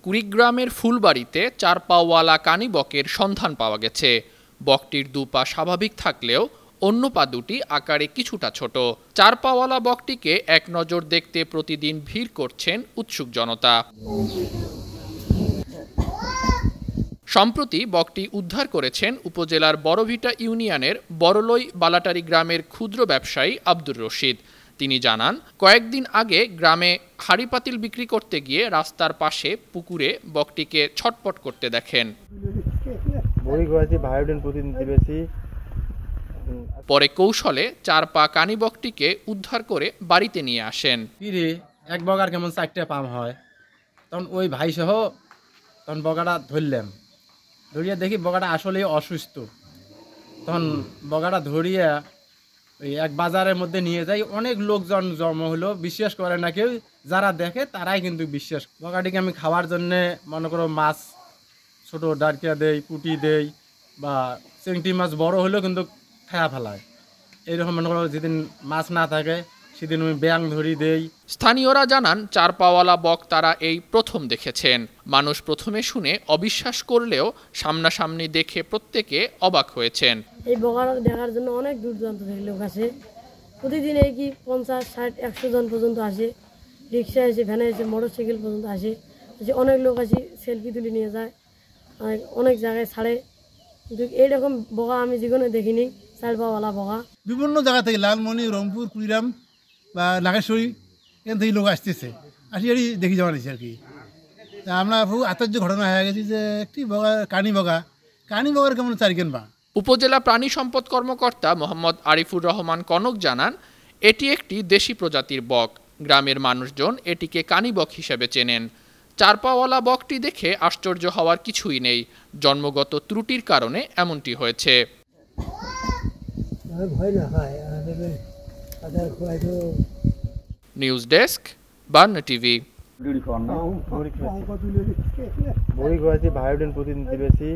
কুড়িগ্রামের ফুলবাড়িতে 4 পাওয়ালা কানি বকের সন্ধান পাওয়া গেছে। বকটির 2 পা স্বাভাবিক থাকলেও অন্য পা দুটি আকারে কিছুটা ছোট। 4 পাওয়ালা বকটিকে এক নজর দেখতে প্রতিদিন ভিড় করছেন উৎসুক জনতা। সম্প্রতি বকটি উদ্ধার করেছেন উপজেলার বড়ভিটা ইউনিয়নের বড়লই বালাটারি গ্রামের ক্ষুদ্র ব্যবসায়ী আব্দুর রশিদ। তিনি জানান, কয়েকদিন আগে গ্রামে হাড়ি পাতিল বিক্রি করতে গিয়ে রাস্তার পাশে পুকুরে বকটিকে ছটপট করতে দেখেন। পরে কৌশলে 4 পা কানি বকটিকে উদ্ধার করে বাড়িতে নিয়ে আসেন। এক বগার কেমন 4টে পাম হয়, তখন ওই ভাই সহ তখন বগাটা ধরলাম। ধরিয়ে দেখি বগাটা আসলে অসুস্থ। তখন বগাটা ধরিয়ে ওই এক বাজারের মধ্যে নিয়ে যাই। অনেক লোকজন জমা হলো, বিশ্বাস করে না কেউ, যারা দেখে তারাই কিন্তু বিশ্বাস। বগাটিকে আমি খাওয়ার জন্যে মনে করো মাছ ছোট ডারকিয়া দেই, পুঁটি দেই, বা চিংড়ি মাছ বড় হলেও কিন্তু খায়া ফেলায়। এইরকম মনে করো যেদিন মাছ না থাকে সেদিন আমি ব্যাং ধরি দেই। স্থানীয়রা জানান, 4 পাওয়ালা বক তারা এই প্রথম দেখেছেন। মানুষ প্রথমে শুনে অবিশ্বাস করলেও সামনাসামনি দেখে প্রত্যেকে অবাক হয়েছেন। এই বকটা দেখার জন্য অনেক দূর দূরান্ত থেকে লোক আসে। প্রতিদিন এই কি 50, 60, 100 জন পর্যন্ত আসে। রিক্সা এসে, ভ্যানে এসে, মোটরসাইকেল পর্যন্ত আসে। অনেক লোক আসি সেলফি তুলে নিয়ে যায়, অনেক জায়গায় ছাড়ে। কিন্তু এইরকম বকা আমি জীবনে দেখিনি। 4 পাওয়ালা বকা বিভিন্ন জায়গা থেকে লালমনি, রংপুর, কুড়িগ্রাম বা নাগেশ্বরী এখান থেকে লোক আসতেছে, আসি দেখি যাওয়া নিচ্ছে আর কি। আমরা খুব আশ্চর্য ঘটনা হয়ে গেছি যে একটি বগা কানি বগার কেমন 4 কেন পা। উপজেলা প্রাণী সম্পদ কর্মকর্তা মোহাম্মদ আরিফুর রহমান কনক জানান, এটি একটি দেশি প্রজাতির বক। গ্রামের মানুষজন এটিকে কানি বক হিসেবে চেনেন। 4 পাওয়ালা বকটি দেখে আশ্চর্য হওয়ার কিছুই নেই। জন্মগত ত্রুটির কারণে এমনটি হয়েছে। News desk, Verna TV. প্রতিদিন দিবেছি।